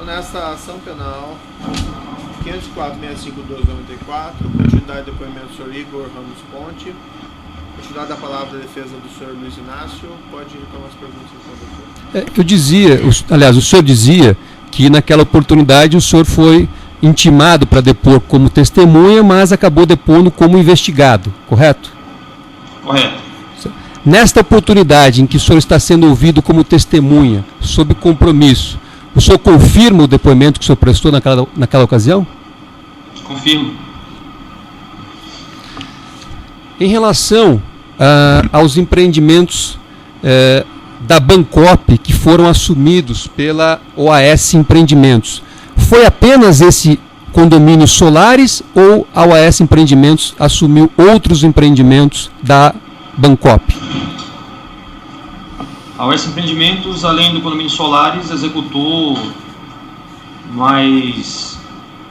Então, nessa ação penal 504-65-1294, continuidade do depoimento do senhor Igor Ramos Ponte, continuidade da palavra da defesa do senhor Luiz Inácio. Pode retomar as perguntas, então, doutor. Eu dizia, aliás, o senhor dizia que naquela oportunidade o senhor foi intimado para depor como testemunha, mas acabou depondo como investigado, correto? Correto. Nesta oportunidade em que o senhor está sendo ouvido como testemunha, sob compromisso, o senhor confirma o depoimento que o senhor prestou naquela ocasião? Confirmo. Em relação aos empreendimentos da Bancop que foram assumidos pela OAS Empreendimentos, foi apenas esse condomínio Solares ou a OAS Empreendimentos assumiu outros empreendimentos da Bancop? A OAS Empreendimentos, além do condomínio Solares, executou mais,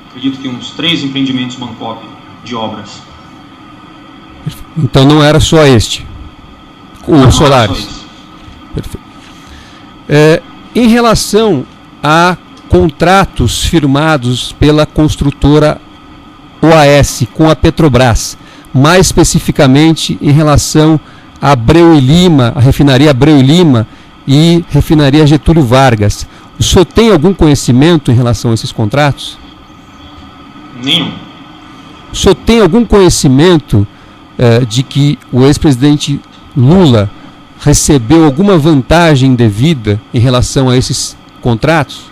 acredito que uns 3 empreendimentos Bancop de obras. Então não era só este, o Solares. Perfeito. Em relação a contratos firmados pela construtora OAS com a Petrobras, mais especificamente em relação a Abreu e Lima, a refinaria Abreu e Lima e refinaria Getúlio Vargas, o senhor tem algum conhecimento em relação a esses contratos? Nenhum. O senhor tem algum conhecimento de que o ex-presidente Lula recebeu alguma vantagem devida em relação a esses contratos?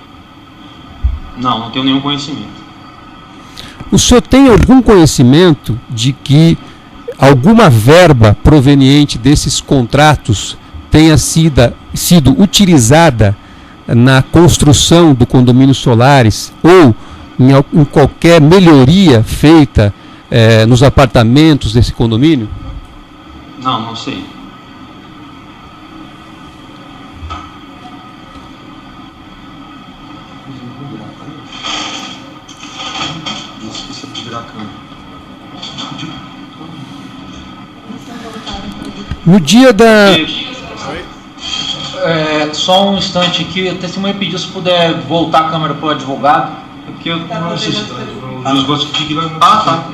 Não tenho nenhum conhecimento. O senhor tem algum conhecimento de que alguma verba proveniente desses contratos tenha sido utilizada na construção do condomínio Solares ou em qualquer melhoria feita nos apartamentos desse condomínio? Não sei. No dia da... Só um instante aqui, a testemunha pediu se puder voltar a câmera para o advogado. É porque eu não necessidade. Os gostos de que vai mudar. Tá.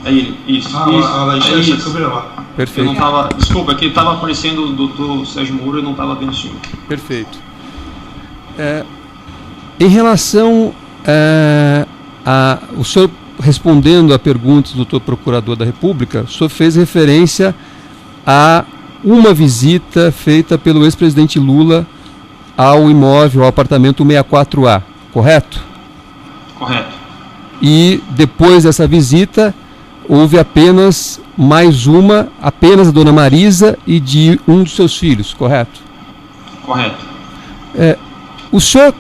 É ele, isso. Deixa a câmera lá. Perfeito. Eu não tava, desculpa, é que estava aparecendo o doutor Sérgio Moura e eu não estava vendo o senhor. Perfeito. Em relação o senhor respondendo a perguntas do doutor Procurador da República, o senhor fez referência a uma visita feita pelo ex-presidente Lula ao imóvel, ao apartamento 64A, correto? Correto. E depois dessa visita, houve apenas mais uma, apenas a dona Marisa e de um dos seus filhos, correto? Correto. O senhor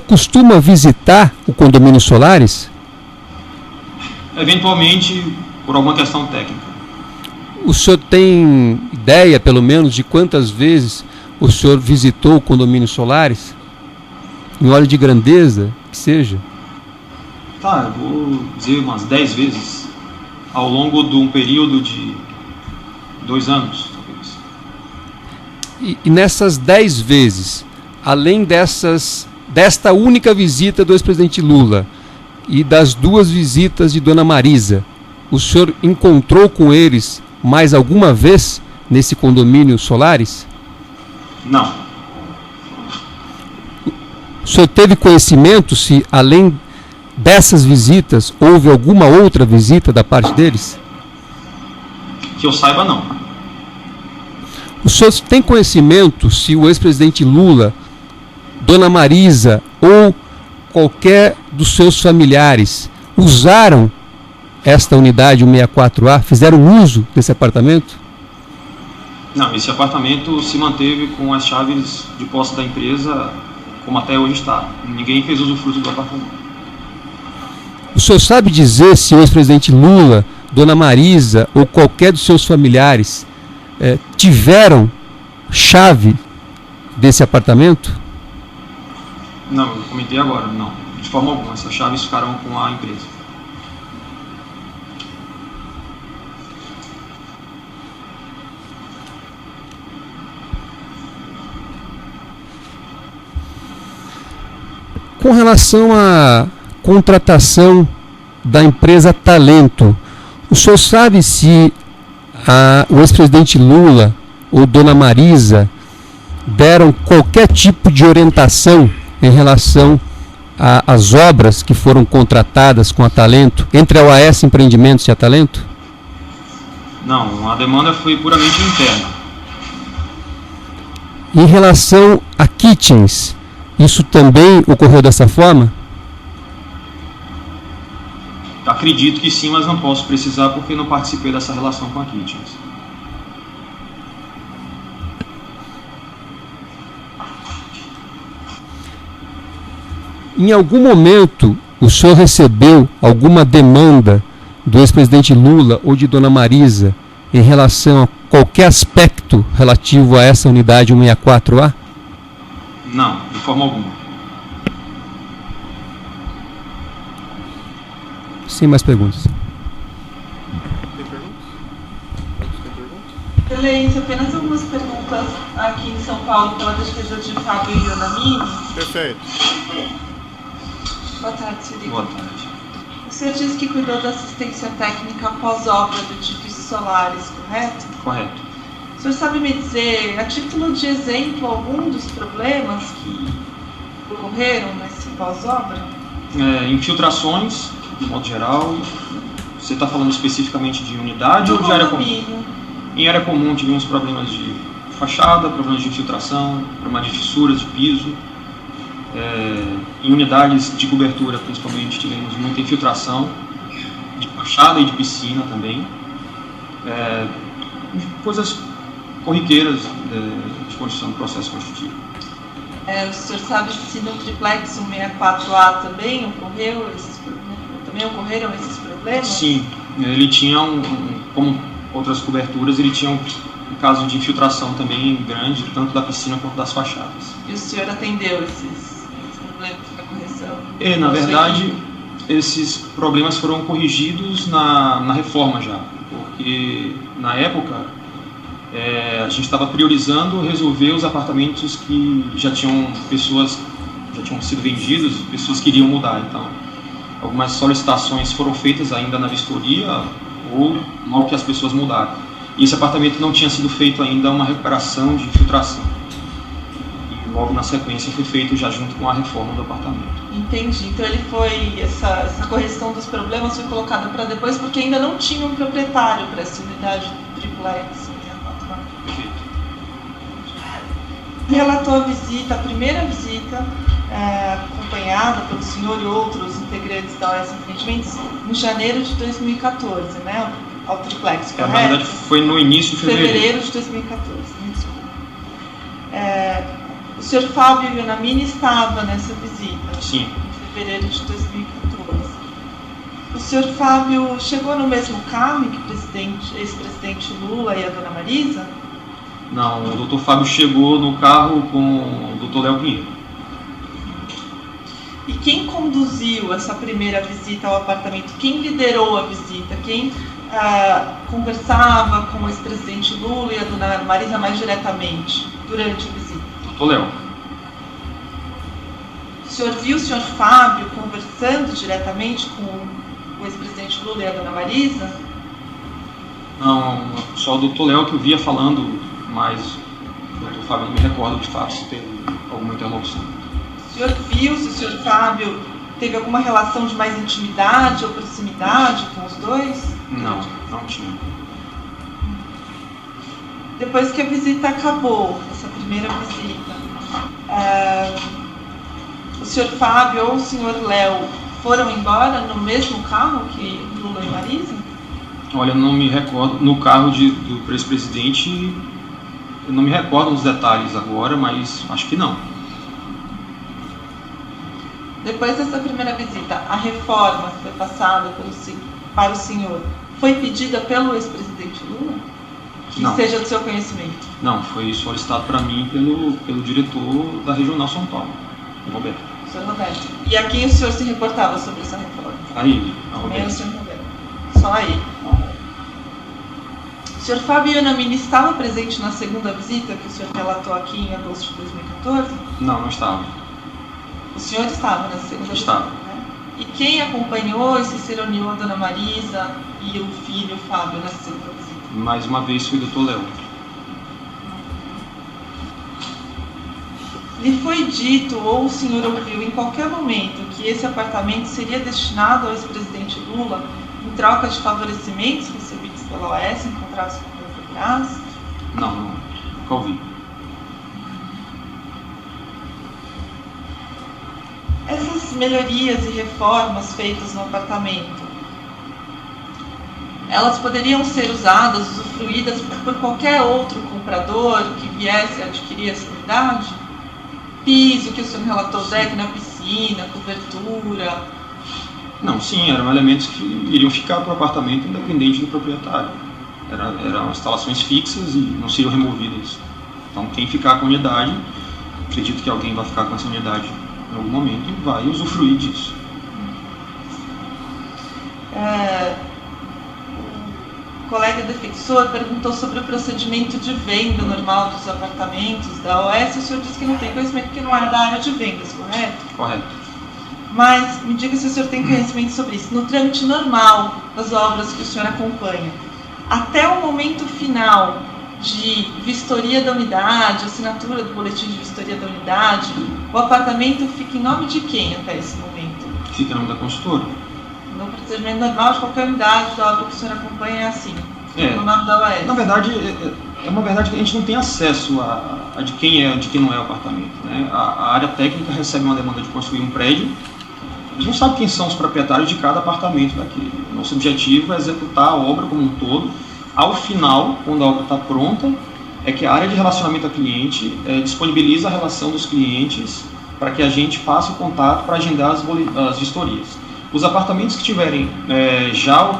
costuma visitar o condomínio Solares? Eventualmente, por alguma questão técnica. O senhor tem ideia, pelo menos, de quantas vezes o senhor visitou o condomínio Solares? Em ordem de grandeza, que seja? Tá, eu vou dizer umas 10 vezes, ao longo de um período de 2 anos, talvez. E nessas 10 vezes, além desta única visita do ex-presidente Lula e das 2 visitas de dona Marisa, o senhor encontrou com eles mais alguma vez nesse condomínio Solares? Não. O senhor teve conhecimento se, além dessas visitas, houve alguma outra visita da parte deles? Que eu saiba, não. O senhor tem conhecimento se o ex-presidente Lula, dona Marisa ou qualquer dos seus familiares usaram esta unidade, o 64A, fizeram uso desse apartamento? Não, esse apartamento se manteve com as chaves de posse da empresa como até hoje está. Ninguém fez usufruto do apartamento. O senhor sabe dizer se o ex-presidente Lula, dona Marisa ou qualquer dos seus familiares tiveram chave desse apartamento? Não, eu comentei agora, não. De forma alguma, essas chaves ficaram com a empresa. Com relação à contratação da empresa Talento, o senhor sabe se o ex-presidente Lula ou Dona Marisa deram qualquer tipo de orientação em relação às obras que foram contratadas com a Talento, entre a OAS Empreendimentos e a Talento? Não, a demanda foi puramente interna. Em relação a kitchens, isso também ocorreu dessa forma? Acredito que sim, mas não posso precisar porque não participei dessa relação com a Kitchens. Em algum momento, o senhor recebeu alguma demanda do ex-presidente Lula ou de Dona Marisa em relação a qualquer aspecto relativo a essa unidade 164A? Não, de forma alguma. Sem mais perguntas. Tem perguntas? Tem perguntas? Excelência, apenas algumas perguntas aqui em São Paulo pela defesa de Fábio Ionamini. Perfeito. Boa tarde, senhor. Boa tarde. O senhor disse que cuidou da assistência técnica após obra do edifício Solares, correto? Correto. O senhor sabe me dizer, a título de exemplo, algum dos problemas que ocorreram nesse pós-obra? Infiltrações, de modo geral. Você está falando especificamente de unidade ou de área comum? Em área comum tivemos problemas de fachada, problemas de infiltração, problemas de fissuras de piso. Em unidades de cobertura, principalmente, tivemos muita infiltração de fachada e de piscina também. Coisas corriqueiras de construção do processo construtivo. O senhor sabe se no triplex 164A também ocorreram esses problemas? Sim, ele tinha como outras coberturas, ele tinha um caso de infiltração também grande, tanto da piscina quanto das fachadas. E o senhor atendeu esses problemas da correção? Na verdade, esses problemas foram corrigidos na reforma já, porque na época a gente estava priorizando resolver os apartamentos que já tinham sido vendidos, pessoas queriam mudar. Então, algumas solicitações foram feitas ainda na vistoria ou logo que as pessoas mudaram. E esse apartamento não tinha sido feito ainda uma recuperação de infiltração. E logo na sequência foi feito já junto com a reforma do apartamento. Entendi. Então essa correção dos problemas foi colocada para depois porque ainda não tinha um proprietário para essa unidade triplex. Perfeito. Relatou a primeira visita, acompanhada pelo senhor e outros integrantes da OAS Empreendimentos, em janeiro de 2014, né? Ao triplex, correto? Na verdade, foi no início de fevereiro de 2014, me desculpa. O senhor Fábio Ionamini estava nessa visita? Sim. Em fevereiro de 2014. O senhor Fábio chegou no mesmo carro que o ex-presidente Lula e a Dona Marisa? Não, o doutor Fábio chegou no carro com o doutor Léo Pinheiro. E quem conduziu essa primeira visita ao apartamento? Quem liderou a visita? Quem conversava com o ex-presidente Lula e a Dona Marisa mais diretamente durante a visita? Doutor Léo. O senhor viu o senhor Fábio conversando diretamente com o ex-presidente Lula e a Dona Marisa? Não, só o doutor Léo que eu via falando, mas o doutor Fábio não me recordo de fato se teve alguma interlocução. O senhor viu se o senhor Fábio teve alguma relação de mais intimidade ou proximidade com os dois? Não, não tinha. Depois que a visita acabou, essa primeira visita, o senhor Fábio ou o senhor Léo foram embora no mesmo carro que Lula e Marisa? Olha, não me recordo. No carro do ex-presidente, eu não me recordo dos detalhes agora, mas acho que não. Depois dessa primeira visita, a reforma que foi passada para o senhor foi pedida pelo ex-presidente Lula? Que não. Seja do seu conhecimento? Não, foi solicitado para mim pelo diretor da Regional São Paulo, o Roberto. O senhor Roberto. E a quem o senhor se reportava sobre essa reforma? A ele, a Também Roberto. o senhor Roberto. Só a ele. O senhor Fábio Ionamini estava presente na segunda visita que o senhor relatou aqui em agosto de 2014? Não, não estava. O O senhor estava nessa segunda Estava. visita, né? E quem acompanhou e se reuniu a dona Marisa e o filho Fábio nessa segunda visita? Mais uma vez foi o Dr. Léo. Lhe foi dito ou o senhor ouviu em qualquer momento que esse apartamento seria destinado ao ex-presidente Lula em troca de favorecimentos recebidos pela OAS em contratos com a Petrobras? Não, nunca ouvi. Essas melhorias e reformas feitas no apartamento, elas poderiam ser usadas, usufruídas por qualquer outro comprador que viesse a adquirir essa unidade? Piso, que o senhor relatou, deck na piscina, cobertura. Não, sim, eram elementos que iriam ficar para o apartamento independente do proprietário. Eram instalações fixas e não seriam removidas. Então, quem ficar com a unidade, acredito que alguém vai ficar com essa unidade em algum momento e vai usufruir disso. O colega defensor perguntou sobre o procedimento de venda normal dos apartamentos da OAS. O senhor disse que não tem conhecimento, que não é da área de vendas, correto? Correto. Mas me diga se o senhor tem conhecimento sobre isso. No trâmite normal das obras que o senhor acompanha, até o momento final de vistoria da unidade, assinatura do boletim de vistoria da unidade, o apartamento fica em nome de quem até esse momento? Fica em nome da consultora. No procedimento normal de qualquer unidade da obra que o senhor acompanha é assim, no nome da OAS. Na verdade, é uma verdade que a gente não tem acesso a de quem é, de quem não é o apartamento, né? A área técnica recebe uma demanda de construir um prédio. A gente não sabe quem são os proprietários de cada apartamento daquele. Nosso objetivo é executar a obra como um todo. Ao final, quando a obra está pronta, é que a área de relacionamento ao cliente disponibiliza a relação dos clientes para que a gente faça o contato para agendar as vistorias. Os apartamentos que tiverem já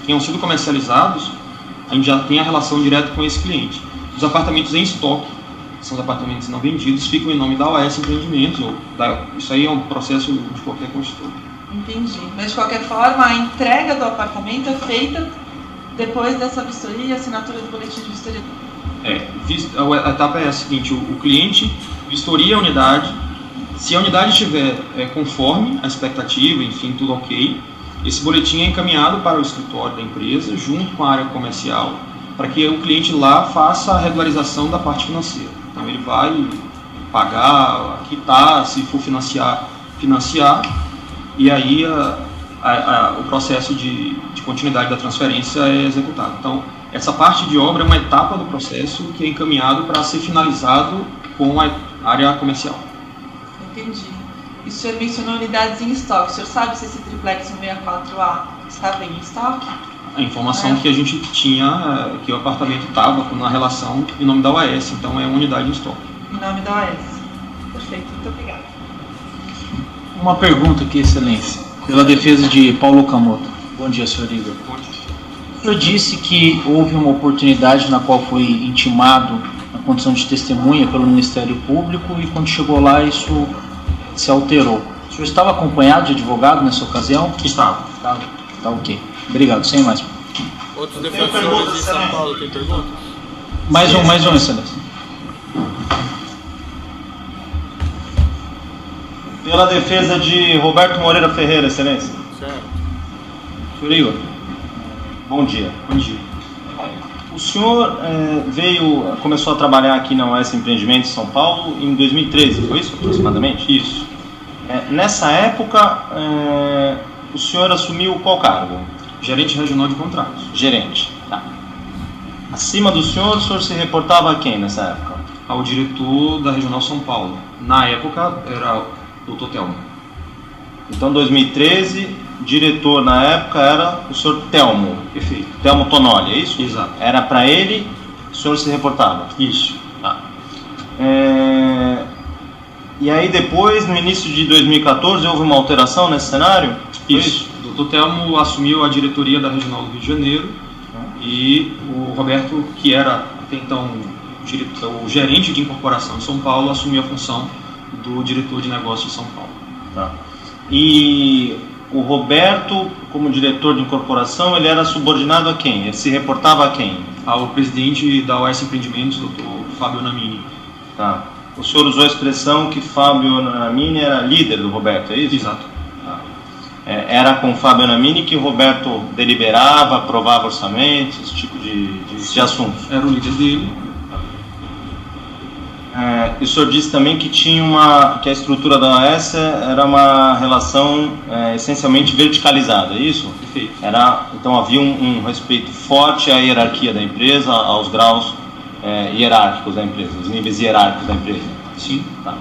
tenham sido comercializados, a gente já tem a relação direta com esse cliente. Os apartamentos em estoque, que são os apartamentos não vendidos, ficam em nome da OAS Empreendimentos. Isso aí é um processo de qualquer construtor. Entendi. Mas de qualquer forma, a entrega do apartamento é feita depois dessa vistoria e assinatura do boletim de vistoria. A etapa é a seguinte: o cliente vistoria a unidade. Se a unidade estiver conforme a expectativa, enfim, tudo ok, esse boletim é encaminhado para o escritório da empresa, junto com a área comercial, para que o cliente lá faça a regularização da parte financeira. Então ele vai pagar, quitar, se for financiar, e aí o processo de continuidade da transferência é executado. Então, essa parte de obra é uma etapa do processo que é encaminhado para ser finalizado com a área comercial. Entendi. E o senhor mencionou unidades em estoque. O senhor sabe se esse triplex 164A estava em estoque? A informação que a gente tinha é que o apartamento estava na relação em nome da OAS, então é uma unidade em estoque. Em nome da OAS. Perfeito, muito obrigada. Uma pergunta aqui, Excelência, pela defesa de Paulo Okamoto. Bom dia, senhor Igor. Bom dia. O senhor disse que houve uma oportunidade na qual foi intimado na condição de testemunha pelo Ministério Público e quando chegou lá isso se alterou. O senhor estava acompanhado de advogado nessa ocasião? Estava. Tá ok. Obrigado, sem mais. Outros defensores de São Paulo têm perguntas? Mais um, Excelência. Pela defesa de Roberto Moreira Ferreira, Excelência. Certo. Senhor Igor, bom dia. Bom dia. O senhor começou a trabalhar aqui na OAS Empreendimentos em São Paulo em 2013, foi isso aproximadamente? Isso. Nessa época, o senhor assumiu qual cargo? Gerente regional de contratos. Gerente. Tá. Acima do senhor, o senhor se reportava a quem nessa época? Ao diretor da Regional São Paulo. Na época era o Dr. Telmo. Então, 2013, diretor na época era o senhor Telmo. Perfeito. Telmo Tonoli, é isso? Exato. Era para ele, o senhor se reportava? Isso. Tá. E aí depois, no início de 2014, houve uma alteração nesse cenário? Isso. O Dr. Telmo assumiu a diretoria da Regional do Rio de Janeiro e o Roberto, que era até então o gerente de incorporação de São Paulo, assumiu a função do diretor de negócios de São Paulo. Tá. E o Roberto, como diretor de incorporação, ele era subordinado a quem? Ele se reportava a quem? Ao presidente da OAS Empreendimentos, Dr. Fábio Namini. Tá. o senhor usou a expressão que Fábio Namini era líder do Roberto, é isso? Exato. Era com Fábio Namini que o Roberto deliberava, aprovava orçamentos, esse tipo de assuntos? Era o líder dele. E o senhor disse também que que a estrutura da OAS era uma relação essencialmente verticalizada, é isso? Perfeito. Então havia um respeito forte à hierarquia da empresa, aos graus hierárquicos da empresa, os níveis hierárquicos da empresa. Sim. Tá.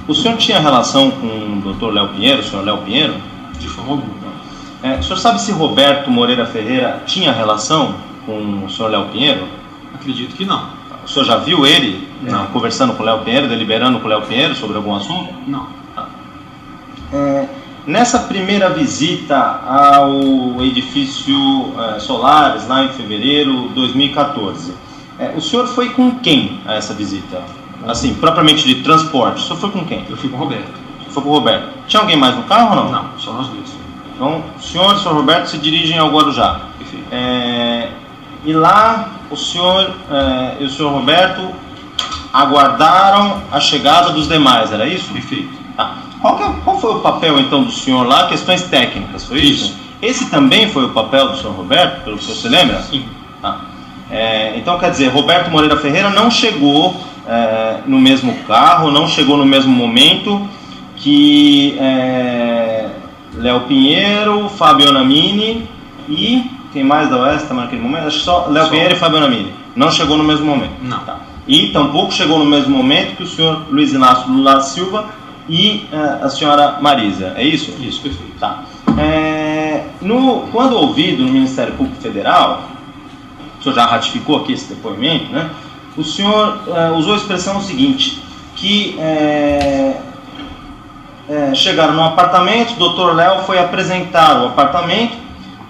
O senhor tinha relação com o Dr. Léo Pinheiro, o senhor Léo Pinheiro? De forma alguma. O senhor sabe se Roberto Moreira Ferreira tinha relação com o senhor Léo Pinheiro? Acredito que não. O senhor já viu ele conversando com o Léo Pinheiro, deliberando com o Léo Pinheiro sobre algum assunto? Não. Nessa primeira visita ao edifício Solares, lá em fevereiro de 2014, o senhor foi com quem a essa visita? Assim, propriamente de transporte, o senhor foi com quem? Eu fui com o Roberto. O senhor foi com o Roberto. Tinha alguém mais no carro ou não? Não, só nós dois. Então, o senhor e o senhor Roberto se dirigem ao Guarujá. Perfeito. E lá, o senhor e o senhor Roberto aguardaram a chegada dos demais, era isso? Perfeito. Tá. Qual foi o papel, então, do senhor lá? Questões técnicas, foi isso? Esse também foi o papel do senhor Roberto, pelo que o senhor se lembra? Sim. Tá. Então, quer dizer, Roberto Moreira Ferreira não chegou no mesmo carro, não chegou no mesmo momento que Léo Pinheiro, Fábio Namini e... Quem mais da OAS estava naquele momento? Acho que só Léo Pinheiro e Fábio Namini. Não chegou no mesmo momento. Não. Tá. E tampouco chegou no mesmo momento que o senhor Luiz Inácio Lula da Silva e a senhora Marisa. É isso? Isso, perfeito. Tá. Quando ouvido no Ministério Público Federal, o senhor já ratificou aqui esse depoimento, né? O senhor usou a expressão seguinte, que chegaram no apartamento, o doutor Léo foi apresentar o apartamento,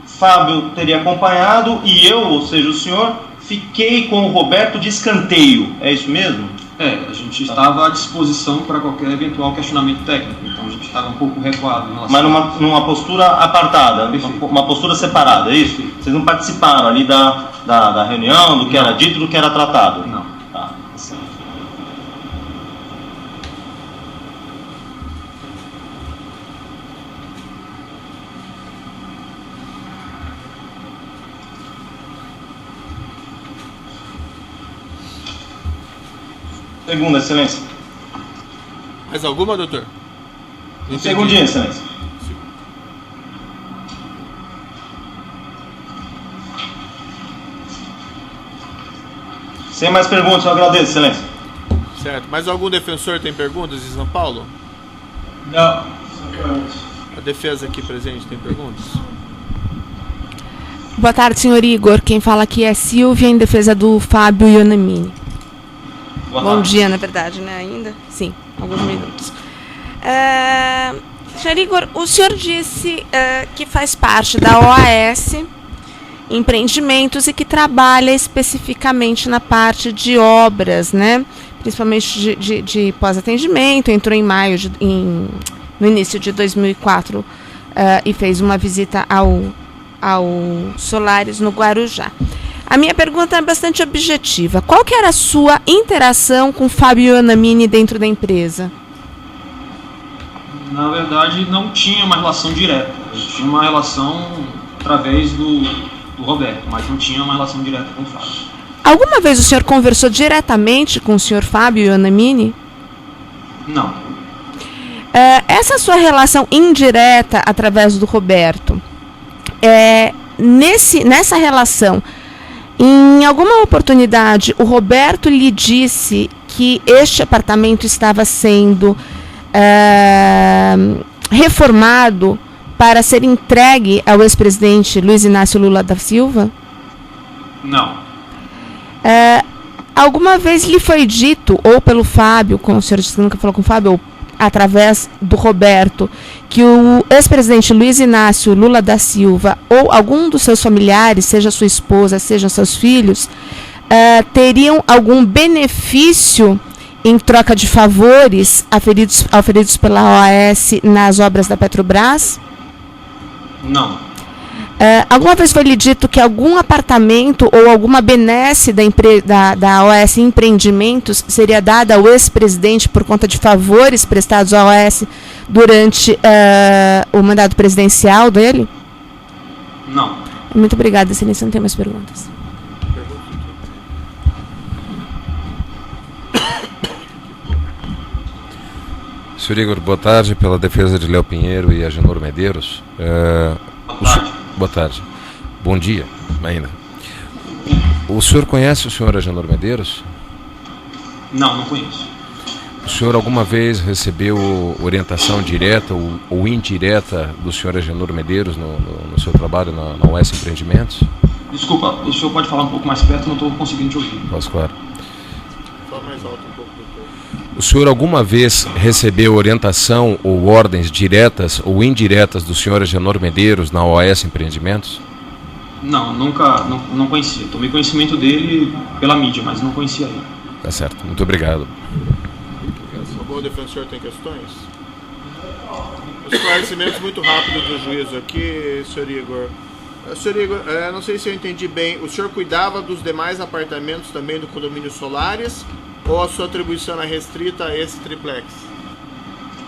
Fábio teria acompanhado e eu, ou seja, o senhor, fiquei com o Roberto de escanteio. É isso mesmo? A gente estava à disposição para qualquer eventual questionamento técnico, então a gente estava um pouco recuado em relação. Mas numa postura apartada, uma postura separada, é isso? Sim. Vocês não participaram ali da reunião, do que era dito, do que era tratado? Não. Tá. Segunda, excelência. Mais alguma, doutor? Segundinha, excelência. Sem mais perguntas, eu agradeço, excelência. Certo. Mais algum defensor tem perguntas de São Paulo? Não. A defesa aqui presente tem perguntas? Boa tarde, senhor Igor. Quem fala aqui é Silvia, em defesa do Fábio Ionamini. Bom dia, na verdade, né? Ainda? Sim, alguns minutos. Senhor Igor, o senhor disse que faz parte da OAS Empreendimentos e que trabalha especificamente na parte de obras, né? Principalmente de pós-atendimento. Entrou em maio, no início de 2004, e fez uma visita ao Solares no Guarujá. A minha pergunta é bastante objetiva. Qual que era a sua interação com Fábio Ionamini dentro da empresa? Na verdade, não tinha uma relação direta. A gente tinha uma relação através do Roberto, mas não tinha uma relação direta com o Fábio. Alguma vez o senhor conversou diretamente com o senhor Fábio Ionamini? Não. Essa sua relação indireta através do Roberto, nessa relação, em alguma oportunidade, o Roberto lhe disse que este apartamento estava sendo reformado para ser entregue ao ex-presidente Luiz Inácio Lula da Silva? Não. Alguma vez lhe foi dito, ou pelo Fábio, como o senhor disse que nunca falou com o Fábio, ou através do Roberto, que o ex-presidente Luiz Inácio Lula da Silva ou algum dos seus familiares, seja sua esposa, sejam seus filhos, teriam algum benefício em troca de favores auferidos pela OAS nas obras da Petrobras? Não. Alguma vez foi lhe dito que algum apartamento ou alguma benesse da OAS Empreendimentos seria dada ao ex-presidente por conta de favores prestados à OAS durante o mandato presidencial dele? Não. Muito obrigada, Excelência. Não tem mais perguntas. Sr. Igor, boa tarde, pela defesa de Léo Pinheiro e Agenor Medeiros. Boa tarde. Boa tarde. Bom dia, ainda. O senhor conhece o senhor Agenor Medeiros? Não conheço. O senhor alguma vez recebeu orientação direta ou indireta do senhor Agenor Medeiros no seu trabalho na OAS Empreendimentos? Desculpa, o senhor pode falar um pouco mais perto? Não estou conseguindo te ouvir. Posso, claro. Fala mais alto um pouco, doutor. O senhor alguma vez recebeu orientação ou ordens diretas ou indiretas do senhor Agenor Medeiros na OAS Empreendimentos? Não, não conhecia. Tomei conhecimento dele pela mídia, mas não conhecia ele. Tá certo, muito obrigado. O defensor tem questões? Esclarecimentos muito rápidos do juízo aqui, Sr. Igor. Sr. Igor, não sei se eu entendi bem, o senhor cuidava dos demais apartamentos também do condomínio Solares ou a sua atribuição é restrita a esse triplex?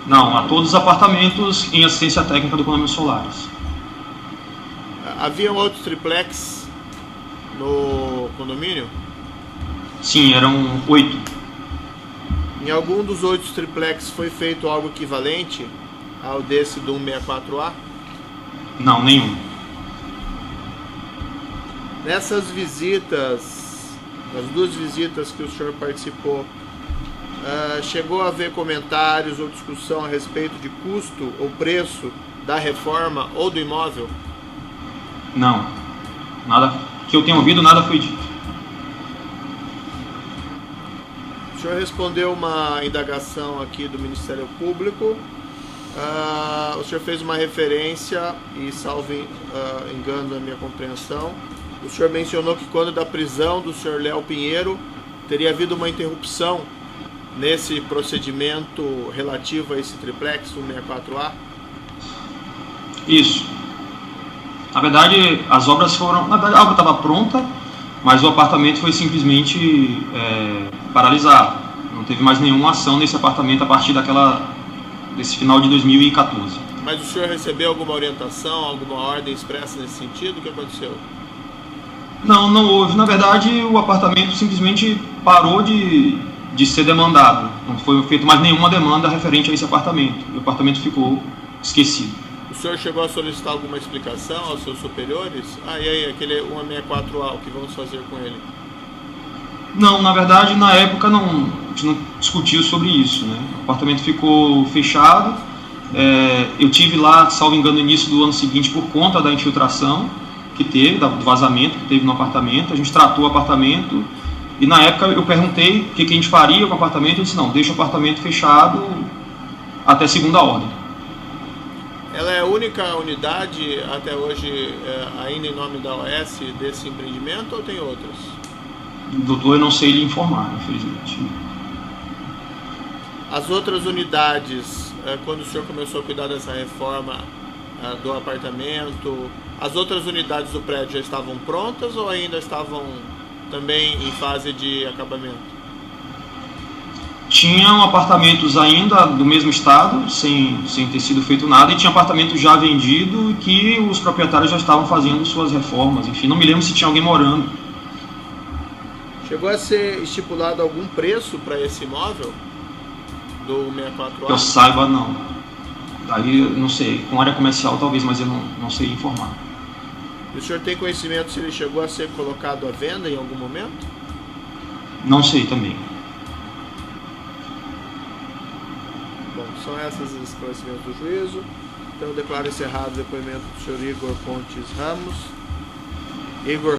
Não, a todos os apartamentos em assistência técnica do condomínio Solares. Havia outros triplex no condomínio? Sim, eram 8. Em algum dos 8 triplex foi feito algo equivalente ao desse do 164A? Não, nenhum. Nessas visitas, nas 2 visitas que o senhor participou, chegou a haver comentários ou discussão a respeito de custo ou preço da reforma ou do imóvel? Não. Nada que eu tenha ouvido, nada foi dito. O senhor respondeu uma indagação aqui do Ministério Público. O senhor fez uma referência, e salvo engano da minha compreensão, o senhor mencionou que quando da prisão do senhor Léo Pinheiro teria havido uma interrupção nesse procedimento relativo a esse triplex, 164A? Isso. Na verdade, as obras foram... Na verdade, a obra estava pronta, mas o apartamento foi simplesmente paralisado. Não teve mais nenhuma ação nesse apartamento a partir desse final de 2014. Mas o senhor recebeu alguma orientação, alguma ordem expressa nesse sentido? O que aconteceu? Não houve. Na verdade, o apartamento simplesmente parou de ser demandado. Não foi feita mais nenhuma demanda referente a esse apartamento. O apartamento ficou esquecido. O senhor chegou a solicitar alguma explicação aos seus superiores? E aí, aquele 164A, o que vamos fazer com ele? Não, na verdade, na época a gente não discutiu sobre isso, né? O apartamento ficou fechado. Eu tive lá, salvo engano, no início do ano seguinte por conta da infiltração que teve, do vazamento que teve no apartamento. A gente tratou o apartamento e na época eu perguntei o que a gente faria com o apartamento. Eu disse, não, deixa o apartamento fechado até segunda ordem. Ela é a única unidade até hoje ainda em nome da OAS desse empreendimento ou tem outras? Doutor, eu não sei lhe informar, infelizmente. As outras unidades, quando o senhor começou a cuidar dessa reforma do apartamento, as outras unidades do prédio já estavam prontas ou ainda estavam também em fase de acabamento? Tinham apartamentos ainda do mesmo estado, sem ter sido feito nada, e tinha apartamento já vendido que os proprietários já estavam fazendo suas reformas. Enfim, não me lembro se tinha alguém morando. Chegou a ser estipulado algum preço para esse imóvel do 164A? Que eu saiba, não. Daí, não sei, com área comercial talvez, mas eu não sei informar. E o senhor tem conhecimento se ele chegou a ser colocado à venda em algum momento? Não sei também. Bom, são esses os esclarecimentos do juízo. Então eu declaro encerrado o depoimento do senhor Igor Pontes Ramos. Igor